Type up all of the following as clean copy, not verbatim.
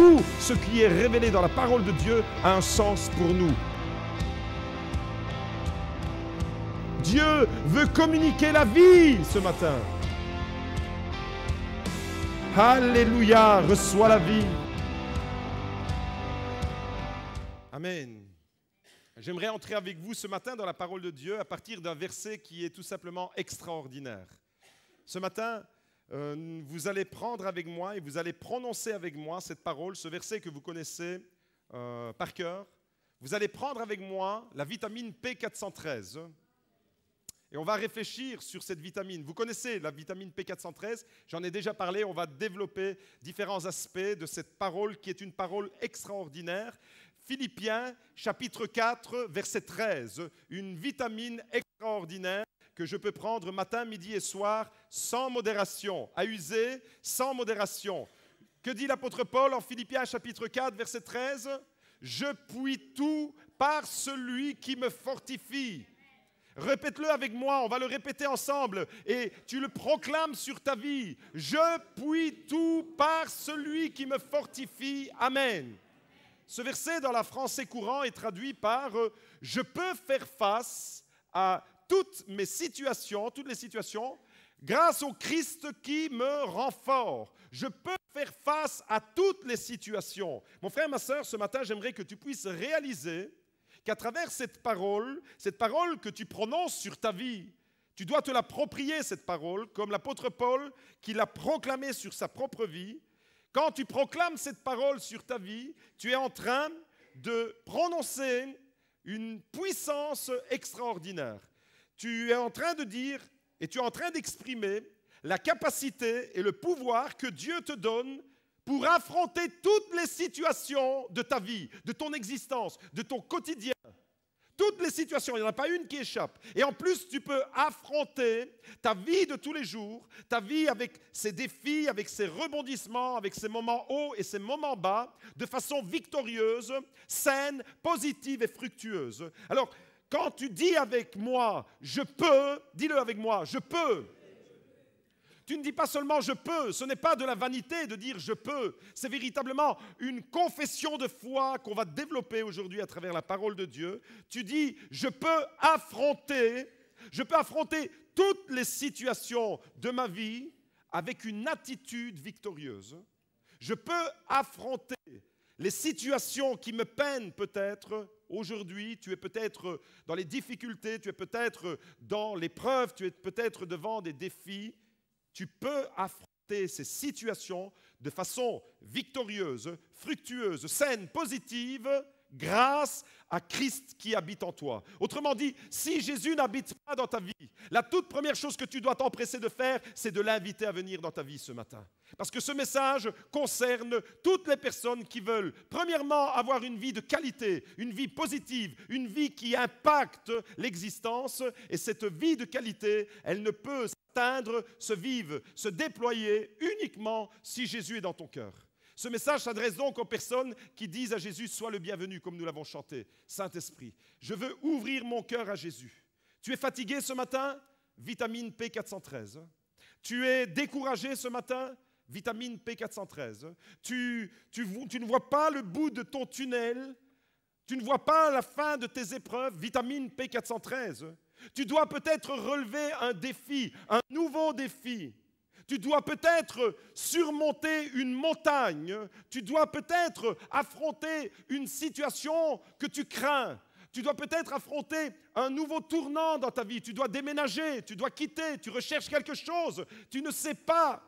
tout ce qui est révélé dans la parole de Dieu a un sens pour nous. Dieu veut communiquer la vie ce matin. Alléluia, reçois la vie. Amen. J'aimerais entrer avec vous ce matin dans la parole de Dieu à partir d'un verset qui est tout simplement extraordinaire. Ce matin, vous allez prendre avec moi et vous allez prononcer avec moi cette parole, ce verset que vous connaissez par cœur. Vous allez prendre avec moi la vitamine P413 et on va réfléchir sur cette vitamine. Vous connaissez la vitamine P413, j'en ai déjà parlé, on va développer différents aspects de cette parole qui est une parole extraordinaire. Philippiens, chapitre 4, verset 13, une vitamine extraordinaire que je peux prendre matin, midi et soir sans modération, à user sans modération. Que dit l'apôtre Paul en Philippiens, chapitre 4, verset 13 ? Je puis tout par celui qui me fortifie. Répète-le avec moi, on va le répéter ensemble et tu le proclames sur ta vie. Je puis tout par celui qui me fortifie. Amen. Ce verset dans la français courant est traduit par « Je peux faire face à toutes les situations, grâce au Christ qui me rend fort. Je peux faire face à toutes les situations. » Mon frère, ma sœur, ce matin, j'aimerais que tu puisses réaliser qu'à travers cette parole que tu prononces sur ta vie, tu dois te l'approprier, cette parole, comme l'apôtre Paul qui l'a proclamée sur sa propre vie. Quand tu proclames cette parole sur ta vie, tu es en train de prononcer une puissance extraordinaire. Tu es en train de dire et tu es en train d'exprimer la capacité et le pouvoir que Dieu te donne pour affronter toutes les situations de ta vie, de ton existence, de ton quotidien. Toutes les situations, il n'y en a pas une qui échappe. Et en plus, tu peux affronter ta vie de tous les jours, ta vie avec ses défis, avec ses rebondissements, avec ses moments hauts et ses moments bas, de façon victorieuse, saine, positive et fructueuse. Alors, quand tu dis avec moi « je peux », dis-le avec moi « je peux ». Tu ne dis pas seulement « je peux », ce n'est pas de la vanité de dire « je peux », c'est véritablement une confession de foi qu'on va développer aujourd'hui à travers la parole de Dieu. Tu dis « je peux affronter toutes les situations de ma vie avec une attitude victorieuse. Je peux affronter les situations qui me peinent peut-être aujourd'hui, tu es peut-être dans les difficultés, tu es peut-être dans l'épreuve, tu es peut-être devant des défis. Tu peux affronter ces situations de façon victorieuse, fructueuse, saine, positive, grâce à Christ qui habite en toi. Autrement dit, si Jésus n'habite pas dans ta vie, la toute première chose que tu dois t'empresser de faire, c'est de l'inviter à venir dans ta vie ce matin. Parce que ce message concerne toutes les personnes qui veulent, premièrement, avoir une vie de qualité, une vie positive, une vie qui impacte l'existence. Et cette vie de qualité, elle ne peut s'atteindre, se vivre, se déployer uniquement si Jésus est dans ton cœur. Ce message s'adresse donc aux personnes qui disent à Jésus « Sois le bienvenu » comme nous l'avons chanté. Saint-Esprit, je veux ouvrir mon cœur à Jésus. Tu es fatigué ce matin? Vitamine P413. Tu es découragé ce matin? Vitamine P413. Tu ne vois pas le bout de ton tunnel? Tu ne vois pas la fin de tes épreuves? Vitamine P413. Tu dois peut-être relever un défi, un nouveau défi. Tu dois peut-être surmonter une montagne. Tu dois peut-être affronter une situation que tu crains. Tu dois peut-être affronter un nouveau tournant dans ta vie. Tu dois déménager, tu dois quitter, tu recherches quelque chose. Tu ne sais pas.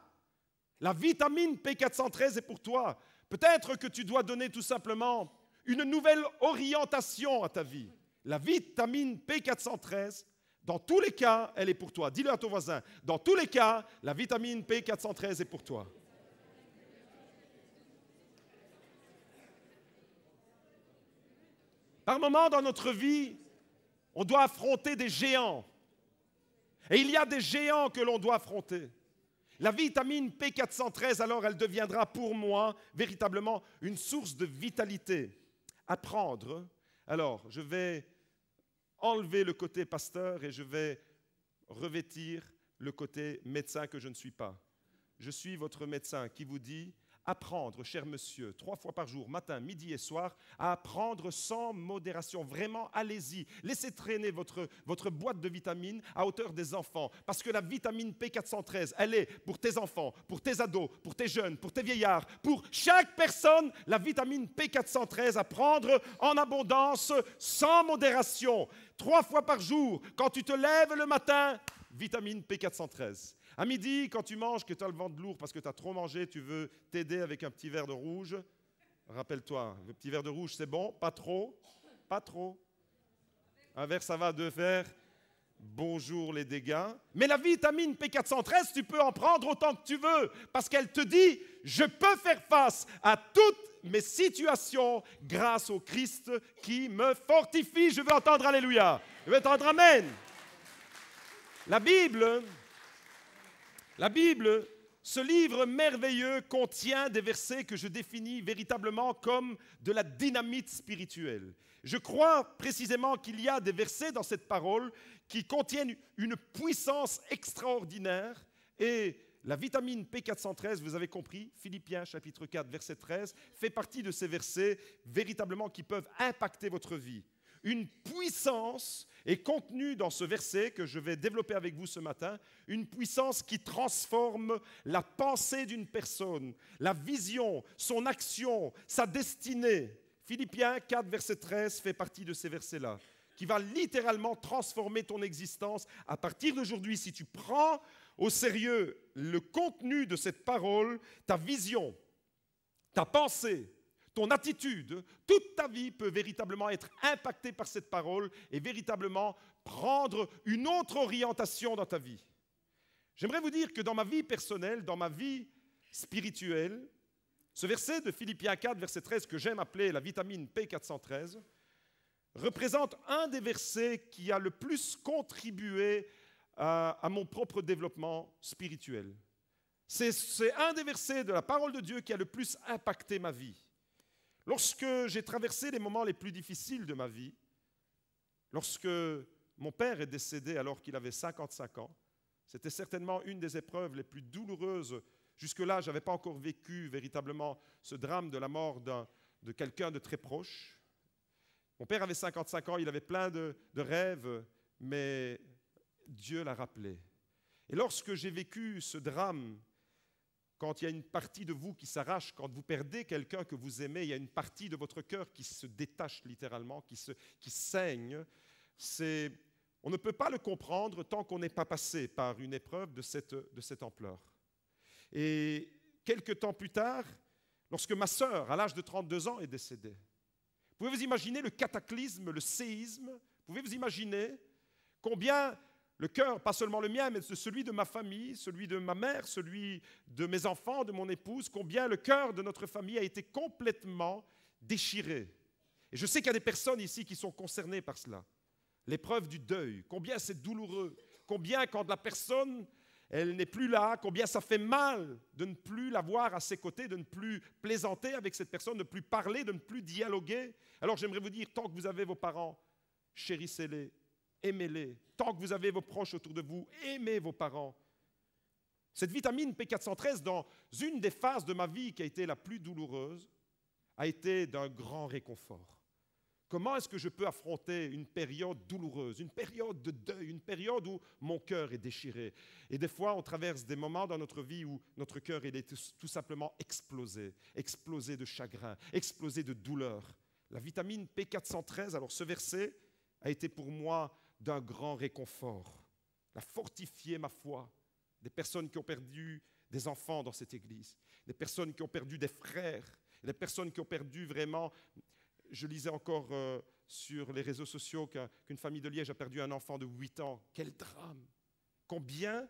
La vitamine P413 est pour toi. Peut-être que tu dois donner tout simplement une nouvelle orientation à ta vie. La vitamine P413, dans tous les cas, elle est pour toi. Dis-le à ton voisin. Dans tous les cas, la vitamine P413 est pour toi. Par moments dans notre vie, on doit affronter des géants. Et il y a des géants que l'on doit affronter. La vitamine P413, alors, elle deviendra pour moi véritablement une source de vitalité à prendre. Alors, je vais enlever le côté pasteur et je vais revêtir le côté médecin que je ne suis pas. Je suis votre médecin qui vous dit, apprendre, cher monsieur, 3 fois par jour, matin, midi et soir, à apprendre sans modération. Vraiment, allez-y. Laissez traîner votre boîte de vitamines à hauteur des enfants. Parce que la vitamine P413, elle est pour tes enfants, pour tes ados, pour tes jeunes, pour tes vieillards, pour chaque personne, la vitamine P413 à prendre en abondance, sans modération. 3 fois par jour, quand tu te lèves le matin, vitamine P413. À midi, quand tu manges, que tu as le ventre lourd parce que tu as trop mangé, tu veux t'aider avec un petit verre de rouge. Rappelle-toi, le petit verre de rouge, c'est bon, pas trop, pas trop. Un verre, ça va, 2 verres. Bonjour les dégâts. Mais la vitamine P413, tu peux en prendre autant que tu veux parce qu'elle te dit, je peux faire face à toutes mes situations grâce au Christ qui me fortifie. Je veux entendre Alléluia. Je veux entendre Amen. La Bible, ce livre merveilleux contient des versets que je définis véritablement comme de la dynamite spirituelle. Je crois précisément qu'il y a des versets dans cette parole qui contiennent une puissance extraordinaire et la vitamine P413, vous avez compris, Philippiens chapitre 4, verset 13, fait partie de ces versets véritablement qui peuvent impacter votre vie. Une puissance est contenue dans ce verset que je vais développer avec vous ce matin, une puissance qui transforme la pensée d'une personne, la vision, son action, sa destinée. Philippiens 4, verset 13 fait partie de ces versets-là, qui va littéralement transformer ton existence à partir d'aujourd'hui. Si tu prends au sérieux le contenu de cette parole, ta vision, ta pensée, ton attitude, toute ta vie peut véritablement être impactée par cette parole et véritablement prendre une autre orientation dans ta vie. J'aimerais vous dire que dans ma vie personnelle, dans ma vie spirituelle, ce verset de Philippiens 4, verset 13, que j'aime appeler la vitamine P413, représente un des versets qui a le plus contribué à mon propre développement spirituel. C'est un des versets de la parole de Dieu qui a le plus impacté ma vie. Lorsque j'ai traversé les moments les plus difficiles de ma vie, lorsque mon père est décédé alors qu'il avait 55 ans, c'était certainement une des épreuves les plus douloureuses. Jusque-là, je n'avais pas encore vécu véritablement ce drame de la mort de quelqu'un de très proche. Mon père avait 55 ans, il avait plein de rêves, mais Dieu l'a rappelé. Et lorsque j'ai vécu ce drame, quand il y a une partie de vous qui s'arrache, quand vous perdez quelqu'un que vous aimez, il y a une partie de votre cœur qui se détache littéralement, qui saigne. On ne peut pas le comprendre tant qu'on n'est pas passé par une épreuve de cette ampleur. Et quelques temps plus tard, lorsque ma sœur, à l'âge de 32 ans, est décédée, pouvez-vous imaginer le cataclysme, le séisme? Pouvez-vous imaginer combien le cœur, pas seulement le mien, mais celui de ma famille, celui de ma mère, celui de mes enfants, de mon épouse, combien le cœur de notre famille a été complètement déchiré. Et je sais qu'il y a des personnes ici qui sont concernées par cela. L'épreuve du deuil, combien c'est douloureux, combien quand la personne, elle n'est plus là, combien ça fait mal de ne plus la voir à ses côtés, de ne plus plaisanter avec cette personne, de ne plus parler, de ne plus dialoguer. Alors j'aimerais vous dire, tant que vous avez vos parents, chérissez-les. Aimez-les. Tant que vous avez vos proches autour de vous, aimez vos parents. Cette vitamine P413, dans une des phases de ma vie qui a été la plus douloureuse, a été d'un grand réconfort. Comment est-ce que je peux affronter une période douloureuse, une période de deuil, une période où mon cœur est déchiré? Et des fois, on traverse des moments dans notre vie où notre cœur est tout simplement explosé, explosé de chagrin, explosé de douleur. La vitamine P413, alors ce verset a été pour moi d'un grand réconfort, a fortifié ma foi. Des personnes qui ont perdu des enfants dans cette église, des personnes qui ont perdu des frères, des personnes qui ont perdu vraiment. Je lisais encore sur les réseaux sociaux qu'une famille de Liège a perdu un enfant de 8 ans. Quel drame! Combien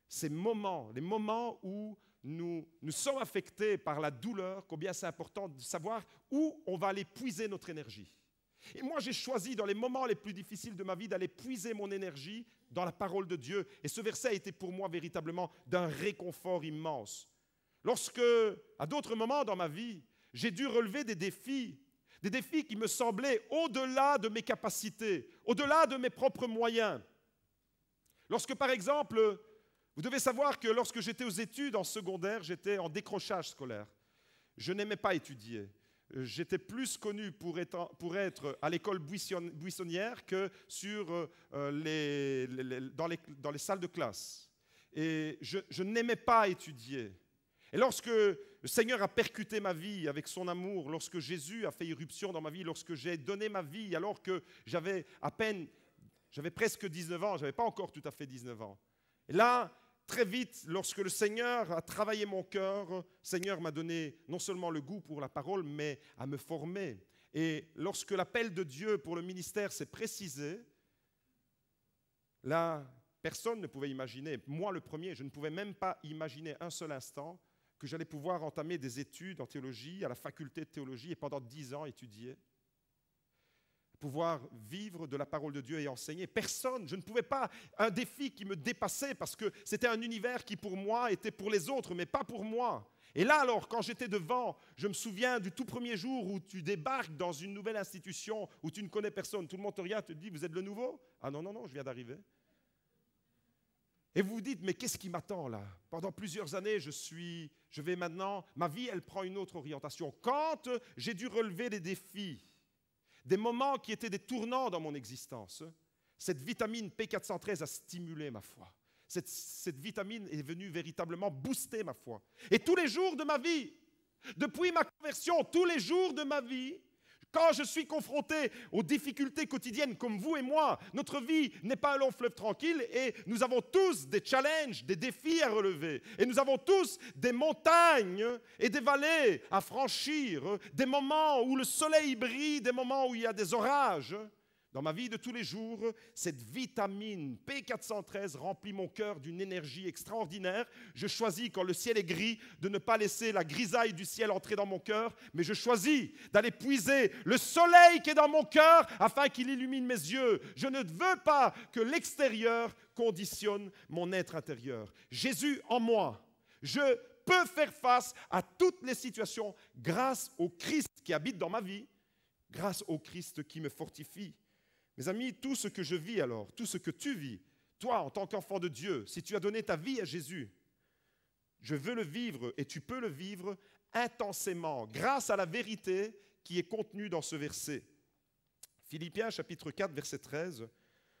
ces moments, les moments où nous sommes affectés par la douleur, combien c'est important de savoir où on va aller puiser notre énergie. Et moi, j'ai choisi dans les moments les plus difficiles de ma vie d'aller puiser mon énergie dans la parole de Dieu. Et ce verset a été pour moi véritablement d'un réconfort immense. Lorsque, à d'autres moments dans ma vie, j'ai dû relever des défis qui me semblaient au-delà de mes capacités, au-delà de mes propres moyens. Lorsque, par exemple, vous devez savoir que lorsque j'étais aux études en secondaire, j'étais en décrochage scolaire. Je n'aimais pas étudier. J'étais plus connu pour être à l'école buissonnière que dans les salles de classe. Et je n'aimais pas étudier. Et lorsque le Seigneur a percuté ma vie avec son amour, lorsque Jésus a fait irruption dans ma vie, lorsque j'ai donné ma vie alors que j'avais presque 19 ans, je n'avais pas encore tout à fait 19 ans. Et là, très vite, lorsque le Seigneur a travaillé mon cœur, le Seigneur m'a donné non seulement le goût pour la parole, mais à me former. Et lorsque l'appel de Dieu pour le ministère s'est précisé, là, personne ne pouvait imaginer, moi le premier, je ne pouvais même pas imaginer un seul instant que j'allais pouvoir entamer des études en théologie, à la faculté de théologie, et pendant 10 ans étudier, pouvoir vivre de la parole de Dieu et enseigner. Personne, je ne pouvais pas, un défi qui me dépassait parce que c'était un univers qui pour moi était pour les autres, mais pas pour moi. Et là alors, quand j'étais devant, je me souviens du tout premier jour où tu débarques dans une nouvelle institution où tu ne connais personne, tout le monde te regarde, te dit, vous êtes le nouveau? Ah non, non, non, je viens d'arriver. Et vous vous dites, mais qu'est-ce qui m'attend là? Pendant plusieurs années, je vais maintenant, ma vie, elle prend une autre orientation. Quand j'ai dû relever des défis, des moments qui étaient des tournants dans mon existence, cette vitamine P413 a stimulé ma foi. Cette vitamine est venue véritablement booster ma foi. Et tous les jours de ma vie, depuis ma conversion, tous les jours de ma vie, quand je suis confronté aux difficultés quotidiennes comme vous et moi, notre vie n'est pas un long fleuve tranquille et nous avons tous des challenges, des défis à relever. Et nous avons tous des montagnes et des vallées à franchir, des moments où le soleil brille, des moments où il y a des orages. Dans ma vie de tous les jours, cette vitamine P413 remplit mon cœur d'une énergie extraordinaire. Je choisis, quand le ciel est gris, de ne pas laisser la grisaille du ciel entrer dans mon cœur, mais je choisis d'aller puiser le soleil qui est dans mon cœur afin qu'il illumine mes yeux. Je ne veux pas que l'extérieur conditionne mon être intérieur. Jésus en moi, je peux faire face à toutes les situations grâce au Christ qui habite dans ma vie, grâce au Christ qui me fortifie. Mes amis, tout ce que je vis alors, tout ce que tu vis, toi en tant qu'enfant de Dieu, si tu as donné ta vie à Jésus, je veux le vivre et tu peux le vivre intensément grâce à la vérité qui est contenue dans ce verset. Philippiens chapitre 4, verset 13,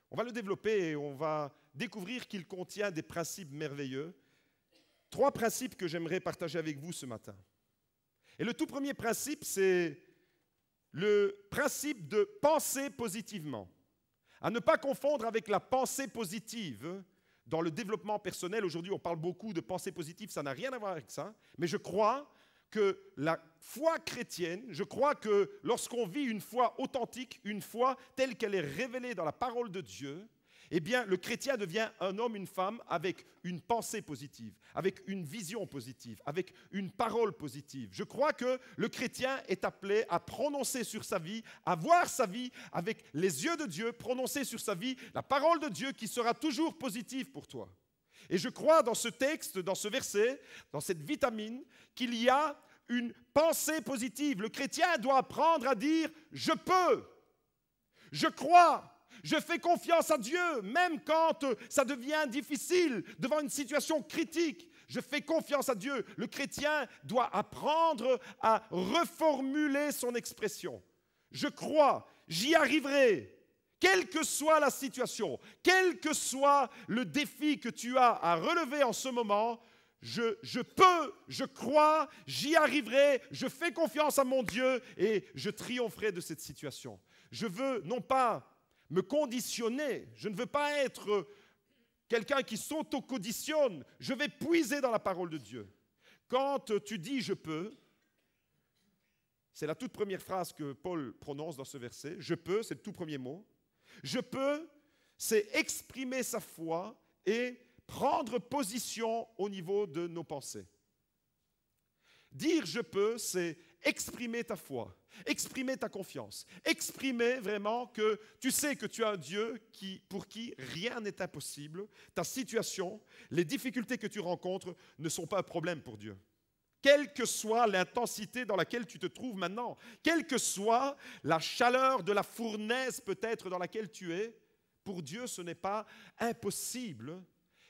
on va le développer et on va découvrir qu'il contient des principes merveilleux. 3 principes que j'aimerais partager avec vous ce matin. Et le tout premier principe, c'est le principe de penser positivement. À ne pas confondre avec la pensée positive dans le développement personnel. Aujourd'hui, on parle beaucoup de pensée positive, ça n'a rien à voir avec ça. Mais je crois que la foi chrétienne, je crois que lorsqu'on vit une foi authentique, une foi telle qu'elle est révélée dans la parole de Dieu, eh bien, le chrétien devient un homme, une femme avec une pensée positive, avec une vision positive, avec une parole positive. Je crois que le chrétien est appelé à prononcer sur sa vie, à voir sa vie avec les yeux de Dieu, prononcer sur sa vie la parole de Dieu qui sera toujours positive pour toi. Et je crois dans ce texte, dans ce verset, dans cette vitamine, qu'il y a une pensée positive. Le chrétien doit apprendre à dire « je peux »,« je crois », je fais confiance à Dieu, même quand ça devient difficile, devant une situation critique. Je fais confiance à Dieu. Le chrétien doit apprendre à reformuler son expression. Je crois, j'y arriverai, quelle que soit la situation, quel que soit le défi que tu as à relever en ce moment, je peux, je crois, j'y arriverai, je fais confiance à mon Dieu et je triompherai de cette situation. Je veux non pas me conditionner, je ne veux pas être quelqu'un qui s'auto-conditionne, je vais puiser dans la parole de Dieu. Quand tu dis « je peux », c'est la toute première phrase que Paul prononce dans ce verset, « je peux », c'est le tout premier mot. « Je peux », c'est exprimer sa foi et prendre position au niveau de nos pensées. Dire « je peux », c'est exprimer ta foi, exprimer ta confiance, exprimer vraiment que tu sais que tu as un Dieu pour qui rien n'est impossible. Ta situation, les difficultés que tu rencontres ne sont pas un problème pour Dieu. Quelle que soit l'intensité dans laquelle tu te trouves maintenant, quelle que soit la chaleur de la fournaise peut-être dans laquelle tu es, pour Dieu ce n'est pas impossible.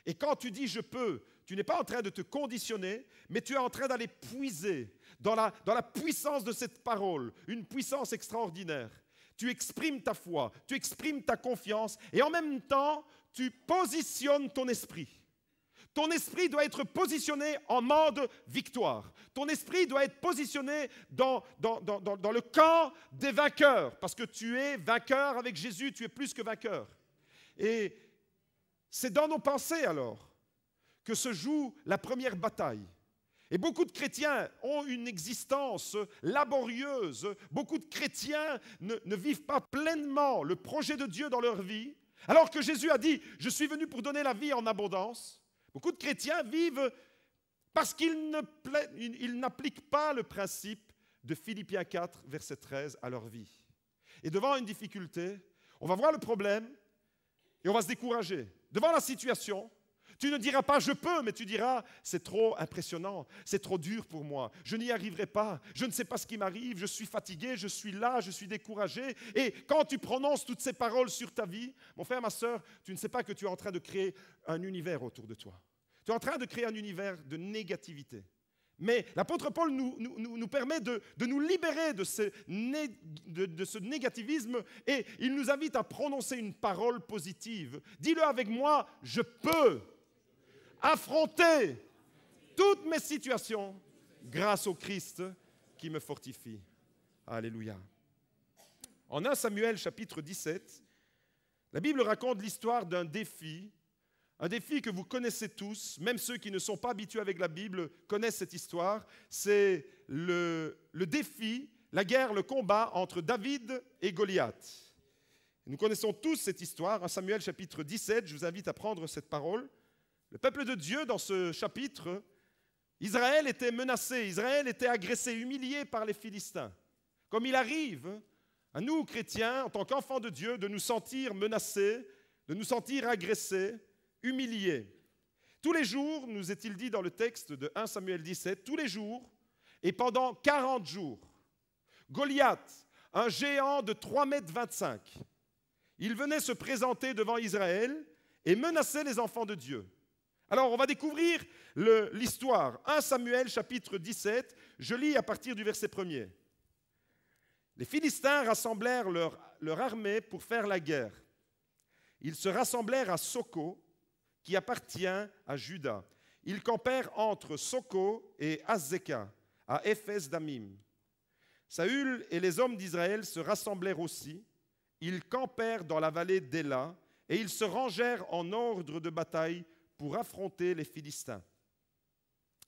Et quand tu dis « je peux », Tu n'es pas en train de te conditionner, mais tu es en train d'aller puiser dans la puissance de cette parole, une puissance extraordinaire. Tu exprimes ta foi, tu exprimes ta confiance et en même temps, tu positionnes ton esprit. Ton esprit doit être positionné en mode victoire. Ton esprit doit être positionné dans le camp des vainqueurs, parce que tu es vainqueur avec Jésus, tu es plus que vainqueur. Et c'est dans nos pensées alors que se joue la première bataille. Et beaucoup de chrétiens ont une existence laborieuse. Beaucoup de chrétiens ne vivent pas pleinement le projet de Dieu dans leur vie, alors que Jésus a dit « Je suis venu pour donner la vie en abondance ». Beaucoup de chrétiens vivent parce qu'ils n'appliquent pas le principe de Philippiens 4, verset 13 à leur vie. Et devant une difficulté, on va voir le problème et on va se décourager. Devant la situation, tu ne diras pas « je peux », mais tu diras « c'est trop impressionnant, c'est trop dur pour moi, je n'y arriverai pas, je ne sais pas ce qui m'arrive, je suis fatigué, je suis là, je suis découragé ». Et quand tu prononces toutes ces paroles sur ta vie, mon frère, ma sœur, tu ne sais pas que tu es en train de créer un univers autour de toi. Tu es en train de créer un univers de négativité. Mais l'apôtre Paul nous permet de nous libérer de ce négativisme et il nous invite à prononcer une parole positive. Dis-le avec moi, je peux affronter toutes mes situations grâce au Christ qui me fortifie. Alléluia. En 1 Samuel chapitre 17, la Bible raconte l'histoire d'un défi. Un défi que vous connaissez tous, même ceux qui ne sont pas habitués avec la Bible connaissent cette histoire. C'est le défi, la guerre, le combat entre David et Goliath. Nous connaissons tous cette histoire. En Samuel chapitre 17, je vous invite à prendre cette parole. Le peuple de Dieu, dans ce chapitre, Israël était menacé, Israël était agressé, humilié par les Philistins. Comme il arrive à nous, chrétiens, en tant qu'enfants de Dieu, de nous sentir menacés, de nous sentir agressés, humiliés. Tous les jours, nous est-il dit dans le texte de 1 Samuel 17, tous les jours et pendant 40 jours, Goliath, un géant de 3,25 m, il venait se présenter devant Israël et menaçait les enfants de Dieu. Alors, on va découvrir l'histoire. 1 Samuel chapitre 17, je lis à partir du verset 1er. Les Philistins rassemblèrent leur armée pour faire la guerre. Ils se rassemblèrent à Soko, qui appartient à Juda. Ils campèrent entre Soko et Azekah, à Éphes Damim. Saül et les hommes d'Israël se rassemblèrent aussi. Ils campèrent dans la vallée d'Éla et ils se rangèrent en ordre de bataille pour affronter les Philistins.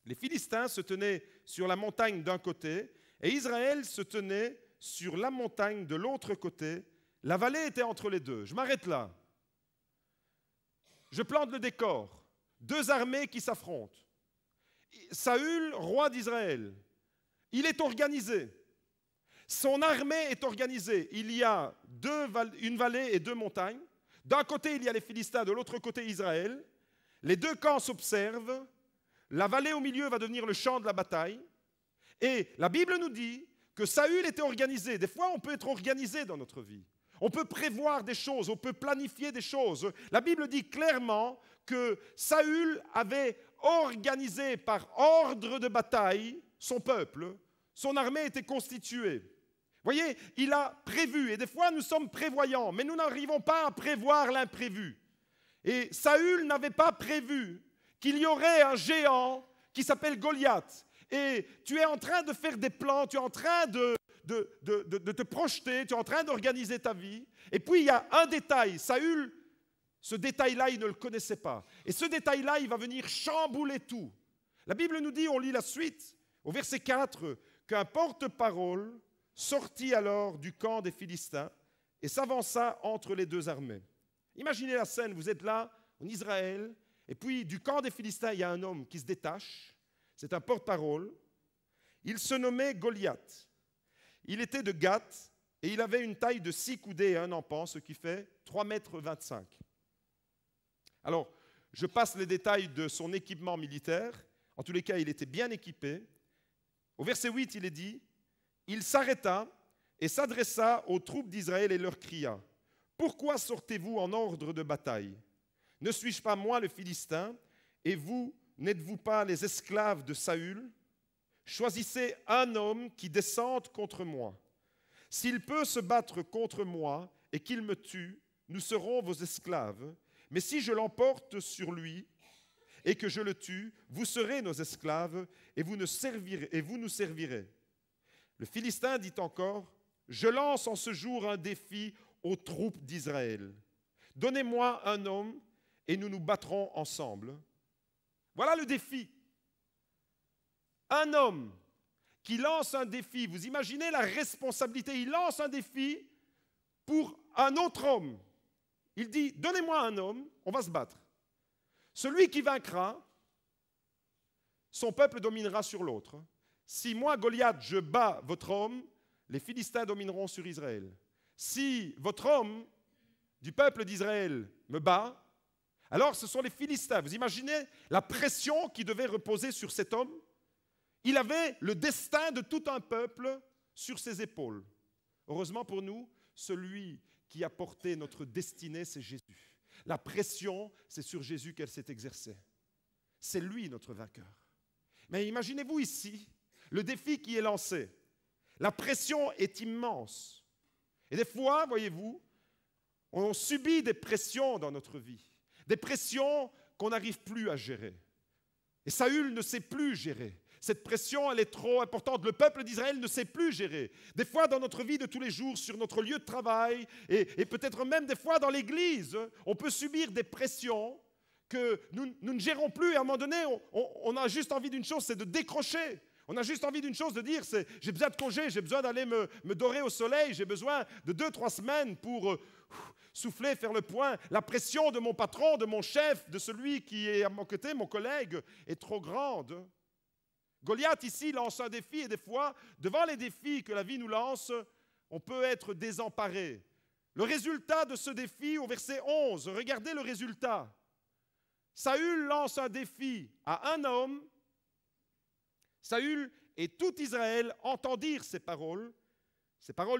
Les Philistins se tenaient sur la montagne d'un côté et Israël se tenait sur la montagne de l'autre côté. La vallée était entre les deux. Je m'arrête là. Je plante le décor. Deux armées qui s'affrontent. Saül, roi d'Israël, il est organisé. Son armée est organisée. Il y a une vallée et deux montagnes. D'un côté, il y a les Philistins, de l'autre côté, Israël. Les deux camps s'observent. La vallée au milieu va devenir le champ de la bataille. Et la Bible nous dit que Saül était organisé. Des fois, on peut être organisé dans notre vie. On peut prévoir des choses, on peut planifier des choses. La Bible dit clairement que Saül avait organisé par ordre de bataille son peuple. Son armée était constituée. Vous voyez, il a prévu. Et des fois, nous sommes prévoyants, mais nous n'arrivons pas à prévoir l'imprévu. Et Saül n'avait pas prévu qu'il y aurait un géant qui s'appelle Goliath. Et tu es en train de faire des plans, tu es en train de te projeter, tu es en train d'organiser ta vie. Et puis il y a un détail. Saül, ce détail-là, il ne le connaissait pas. Et ce détail-là, il va venir chambouler tout. La Bible nous dit, on lit la suite, au verset 4, qu'un porte-parole sortit alors du camp des Philistins et s'avança entre les deux armées. Imaginez la scène, vous êtes là, en Israël, et puis du camp des Philistins, il y a un homme qui se détache. C'est un porte-parole. Il se nommait Goliath. Il était de Gath et il avait une taille de 6 coudées et un empan, ce qui fait 3,25 m. Alors, je passe les détails de son équipement militaire. En tous les cas, il était bien équipé. Au verset 8, il est dit, « Il s'arrêta et s'adressa aux troupes d'Israël et leur cria, « Pourquoi sortez-vous en ordre de bataille? Ne suis-je pas moi le Philistin et vous n'êtes-vous pas les esclaves de Saül? Choisissez un homme qui descende contre moi. S'il peut se battre contre moi et qu'il me tue, nous serons vos esclaves. Mais si je l'emporte sur lui et que je le tue, vous serez nos esclaves et vous nous servirez. Le Philistin dit encore, je lance en ce jour un défi aux troupes d'Israël. Donnez-moi un homme et nous nous battrons ensemble. Voilà le défi. Un homme qui lance un défi. Vous imaginez la responsabilité. Il lance un défi pour un autre homme. Il dit, donnez-moi un homme, on va se battre. Celui qui vaincra, son peuple dominera sur l'autre. Si moi, Goliath, je bats votre homme, les Philistins domineront sur Israël. Si votre homme du peuple d'Israël me bat, alors ce sont les Philistins. Vous imaginez la pression qui devait reposer sur cet homme? Il avait le destin de tout un peuple sur ses épaules. Heureusement pour nous, celui qui a porté notre destinée, c'est Jésus. La pression, c'est sur Jésus qu'elle s'est exercée. C'est lui notre vainqueur. Mais imaginez-vous ici, le défi qui est lancé. La pression est immense. Et des fois, voyez-vous, on subit des pressions dans notre vie. Des pressions qu'on n'arrive plus à gérer. Et Saül ne sait plus gérer. Cette pression, elle est trop importante. Le peuple d'Israël ne sait plus gérer. Des fois, dans notre vie de tous les jours, sur notre lieu de travail, et peut-être même des fois dans l'église, on peut subir des pressions que nous ne gérons plus. Et à un moment donné, on a juste envie d'une chose, c'est de décrocher. On a juste envie d'une chose, de dire, j'ai besoin de congé, j'ai besoin d'aller me dorer au soleil, j'ai besoin de 2-3 semaines pour souffler, faire le point. La pression de mon patron, de mon chef, de celui qui est à mon côté, mon collègue, est trop grande. Goliath ici lance un défi et des fois, devant les défis que la vie nous lance, on peut être désemparé. Le résultat de ce défi au verset 11, regardez le résultat. Saül lance un défi à un homme. Saül et tout Israël entendirent ces paroles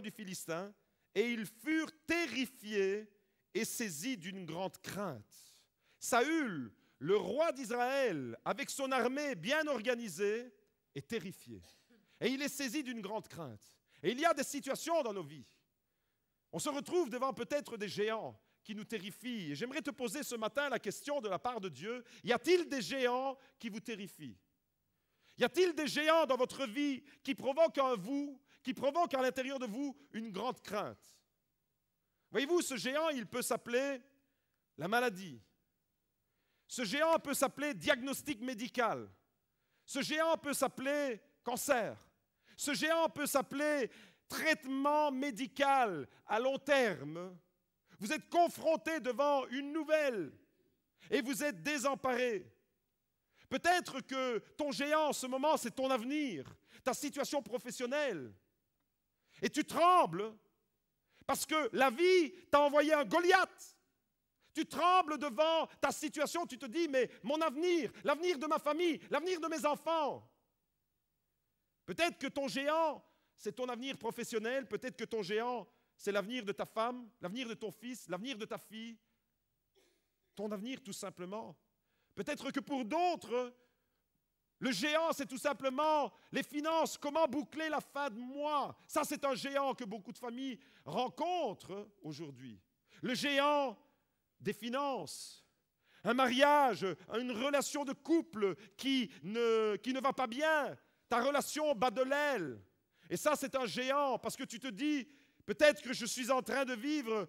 du Philistin, et ils furent terrifiés et saisis d'une grande crainte. Saül, le roi d'Israël, avec son armée bien organisée, est terrifié. Et il est saisi d'une grande crainte. Et il y a des situations dans nos vies. On se retrouve devant peut-être des géants qui nous terrifient. Et j'aimerais te poser ce matin la question de la part de Dieu. Y a-t-il des géants qui vous terrifient? Y a-t-il des géants dans votre vie qui provoquent en vous, qui provoquent à l'intérieur de vous une grande crainte? Voyez-vous, ce géant, il peut s'appeler la maladie. Ce géant peut s'appeler diagnostic médical. Ce géant peut s'appeler cancer. Ce géant peut s'appeler traitement médical à long terme. Vous êtes confronté devant une nouvelle et vous êtes désemparé. Peut-être que ton géant en ce moment, c'est ton avenir, ta situation professionnelle. Et tu trembles parce que la vie t'a envoyé un Goliath. Tu trembles devant ta situation, tu te dis, mais mon avenir, l'avenir de ma famille, l'avenir de mes enfants. Peut-être que ton géant, c'est ton avenir professionnel, peut-être que ton géant, c'est l'avenir de ta femme, l'avenir de ton fils, l'avenir de ta fille. Ton avenir tout simplement. Peut-être que pour d'autres, le géant, c'est tout simplement les finances, comment boucler la fin de mois. Ça, c'est un géant que beaucoup de familles rencontrent aujourd'hui. Le géant des finances, un mariage, une relation de couple qui ne va pas bien, ta relation bat de l'aile. Et ça, c'est un géant parce que tu te dis, peut-être que je suis en train de vivre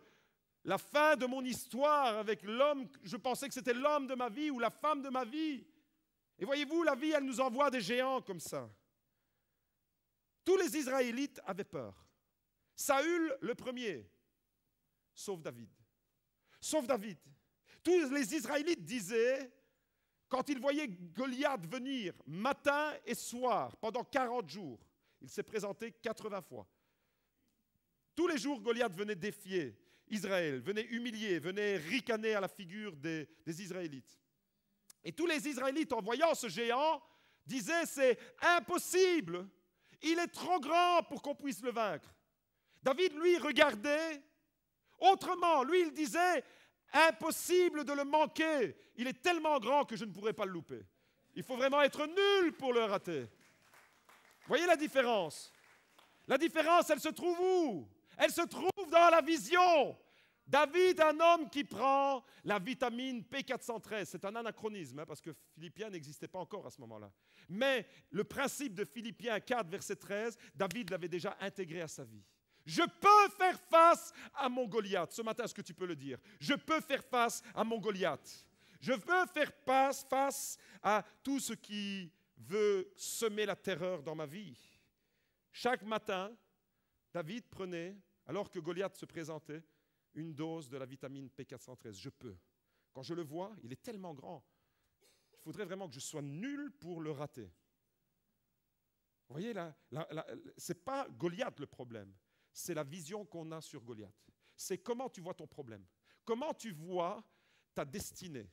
la fin de mon histoire avec l'homme, je pensais que c'était l'homme de ma vie ou la femme de ma vie. Et voyez-vous, la vie, elle nous envoie des géants comme ça. Tous les Israélites avaient peur. Saül, le premier, sauf David. Sauf David. Tous les Israélites disaient, quand ils voyaient Goliath venir matin et soir pendant 40 jours, il s'est présenté 80 fois. Tous les jours, Goliath venait défier Israël, venait humilier, venait ricaner à la figure des Israélites. Et tous les Israélites, en voyant ce géant, disaient, c'est impossible, il est trop grand pour qu'on puisse le vaincre. David, lui, regardait autrement. Lui, il disait, impossible de le manquer. Il est tellement grand que je ne pourrais pas le louper. Il faut vraiment être nul pour le rater. Voyez la différence? La différence, elle se trouve où? Elle se trouve dans la vision. David, un homme qui prend la vitamine P413. C'est un anachronisme, parce que Philippiens n'existait pas encore à ce moment-là. Mais le principe de Philippiens 4, verset 13, David l'avait déjà intégré à sa vie. Je peux faire face à mon Goliath. Ce matin, est-ce que tu peux le dire? Je peux faire face à mon Goliath. Je veux faire face à tout ce qui veut semer la terreur dans ma vie. Chaque matin, David prenait, alors que Goliath se présentait, une dose de la vitamine P413. Je peux. Quand je le vois, il est tellement grand. Il faudrait vraiment que je sois nul pour le rater. Vous voyez, ce n'est pas Goliath le problème. C'est la vision qu'on a sur Goliath. C'est comment tu vois ton problème. Comment tu vois ta destinée.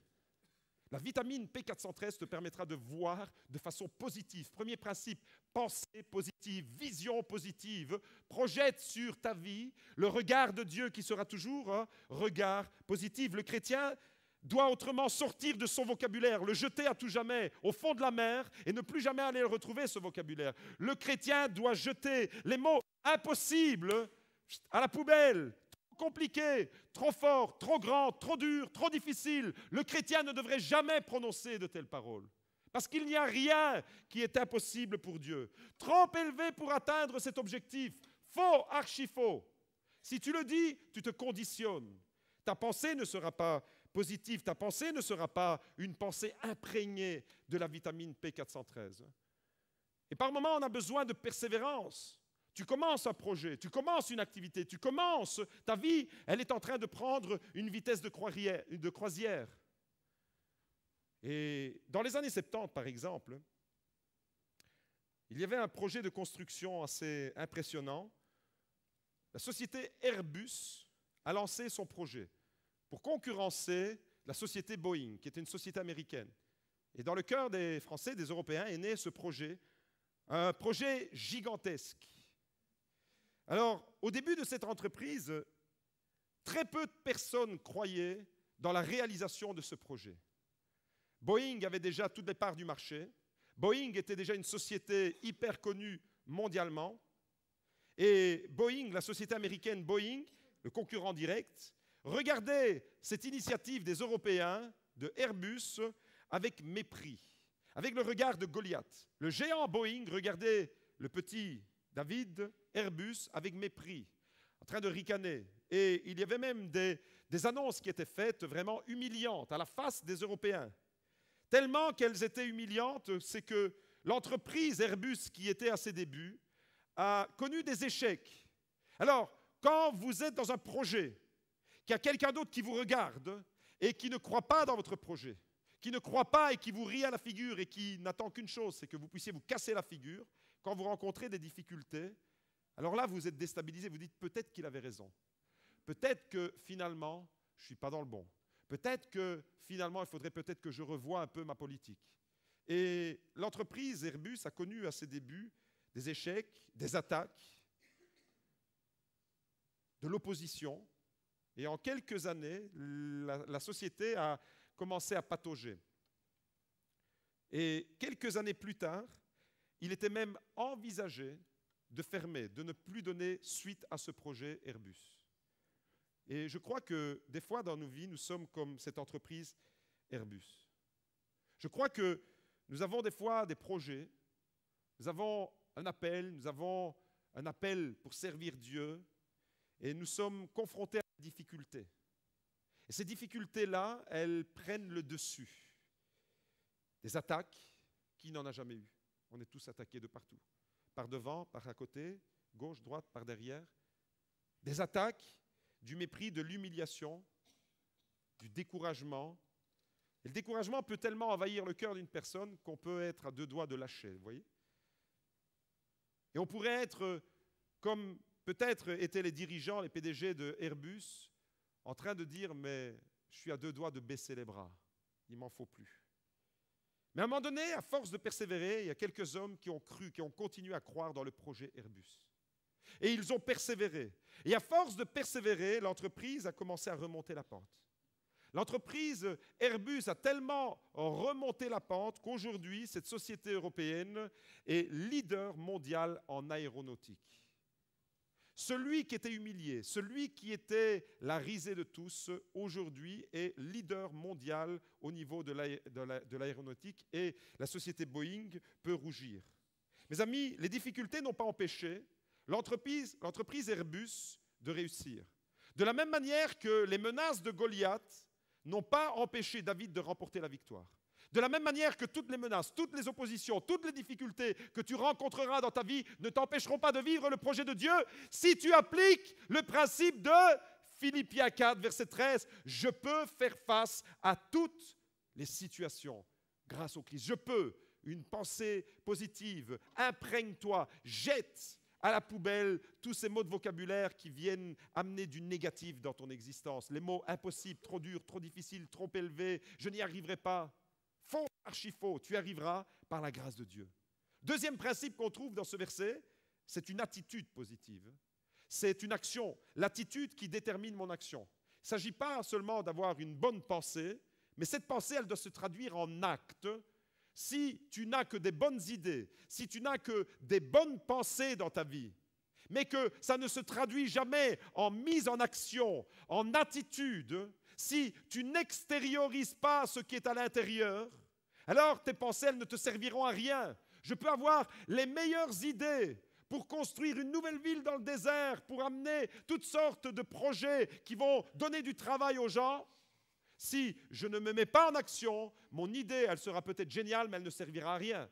La vitamine P413 te permettra de voir de façon positive. Premier principe, pensée positive, vision positive. Projette sur ta vie le regard de Dieu qui sera toujours un regard positif. Le chrétien doit autrement sortir de son vocabulaire, le jeter à tout jamais au fond de la mer et ne plus jamais aller le retrouver, ce vocabulaire. Le chrétien doit jeter les mots impossibles à la poubelle. Compliqué, trop fort, trop grand, trop dur, trop difficile. Le chrétien ne devrait jamais prononcer de telles paroles. Parce qu'il n'y a rien qui est impossible pour Dieu. Trop élevé pour atteindre cet objectif. Faux, archi faux. Si tu le dis, tu te conditionnes. Ta pensée ne sera pas positive. Ta pensée ne sera pas une pensée imprégnée de la vitamine P413. Et par moments, on a besoin de persévérance. Tu commences un projet, tu commences une activité, tu commences, ta vie, elle est en train de prendre une vitesse de croisière. Et dans les années 70, par exemple, il y avait un projet de construction assez impressionnant. La société Airbus a lancé son projet pour concurrencer la société Boeing, qui était une société américaine. Et dans le cœur des Français, des Européens, est né ce projet, un projet gigantesque. Alors, au début de cette entreprise, très peu de personnes croyaient dans la réalisation de ce projet. Boeing avait déjà toutes les parts du marché. Boeing était déjà une société hyper connue mondialement. Et Boeing, la société américaine Boeing, le concurrent direct, regardait cette initiative des Européens, de Airbus, avec mépris, avec le regard de Goliath. Le géant Boeing regardait le petit David Airbus avec mépris, en train de ricaner. Et il y avait même des annonces qui étaient faites vraiment humiliantes à la face des Européens. Tellement qu'elles étaient humiliantes, c'est que l'entreprise Airbus, qui était à ses débuts, a connu des échecs. Alors, quand vous êtes dans un projet, qu'il y a quelqu'un d'autre qui vous regarde et qui ne croit pas dans votre projet, qui ne croit pas et qui vous rit à la figure et qui n'attend qu'une chose, c'est que vous puissiez vous casser la figure, quand vous rencontrez des difficultés, alors là, vous êtes déstabilisé, vous dites peut-être qu'il avait raison. Peut-être que finalement, je ne suis pas dans le bon. Peut-être que finalement, il faudrait peut-être que je revoie un peu ma politique. Et l'entreprise Airbus a connu à ses débuts des échecs, des attaques, de l'opposition. Et en quelques années, la société a commencé à patauger. Et quelques années plus tard, il était même envisagé de fermer, de ne plus donner suite à ce projet Airbus. Et je crois que des fois dans nos vies, nous sommes comme cette entreprise Airbus. Je crois que nous avons des fois des projets, nous avons un appel pour servir Dieu, et nous sommes confrontés à des difficultés. Et ces difficultés-là, elles prennent le dessus. Des attaques, qui n'en a jamais eu? On est tous attaqués de partout. Par devant, par à côté, gauche, droite, par derrière. Des attaques, du mépris, de l'humiliation, du découragement. Et le découragement peut tellement envahir le cœur d'une personne qu'on peut être à deux doigts de lâcher, vous voyez? Et on pourrait être, comme peut-être étaient les dirigeants, les PDG de Airbus, en train de dire « mais je suis à deux doigts de baisser les bras, il ne m'en faut plus ». Mais à un moment donné, à force de persévérer, il y a quelques hommes qui ont cru, qui ont continué à croire dans le projet Airbus. Et ils ont persévéré. Et à force de persévérer, l'entreprise a commencé à remonter la pente. L'entreprise Airbus a tellement remonté la pente qu'aujourd'hui, cette société européenne est leader mondial en aéronautique. Celui qui était humilié, celui qui était la risée de tous, aujourd'hui est leader mondial au niveau de l'aéronautique et la société Boeing peut rougir. Mes amis, les difficultés n'ont pas empêché l'entreprise Airbus de réussir. De la même manière que les menaces de Goliath n'ont pas empêché David de remporter la victoire. De la même manière que toutes les menaces, toutes les oppositions, toutes les difficultés que tu rencontreras dans ta vie ne t'empêcheront pas de vivre le projet de Dieu si tu appliques le principe de Philippiens 4, verset 13. Je peux faire face à toutes les situations grâce au Christ. Je peux. Une pensée positive. Imprègne-toi. Jette à la poubelle tous ces mots de vocabulaire qui viennent amener du négatif dans ton existence. Les mots impossible, trop dur, trop difficile, trop élevé, je n'y arriverai pas. Faux, archi faux, tu arriveras par la grâce de Dieu. Deuxième principe qu'on trouve dans ce verset, c'est une attitude positive. C'est une action, l'attitude qui détermine mon action. Il ne s'agit pas seulement d'avoir une bonne pensée, mais cette pensée, elle doit se traduire en acte. Si tu n'as que des bonnes idées, si tu n'as que des bonnes pensées dans ta vie, mais que ça ne se traduit jamais en mise en action, en attitude, si tu n'extériorises pas ce qui est à l'intérieur, alors tes pensées, elles ne te serviront à rien. Je peux avoir les meilleures idées pour construire une nouvelle ville dans le désert, pour amener toutes sortes de projets qui vont donner du travail aux gens. Si je ne me mets pas en action, mon idée, elle sera peut-être géniale, mais elle ne servira à rien.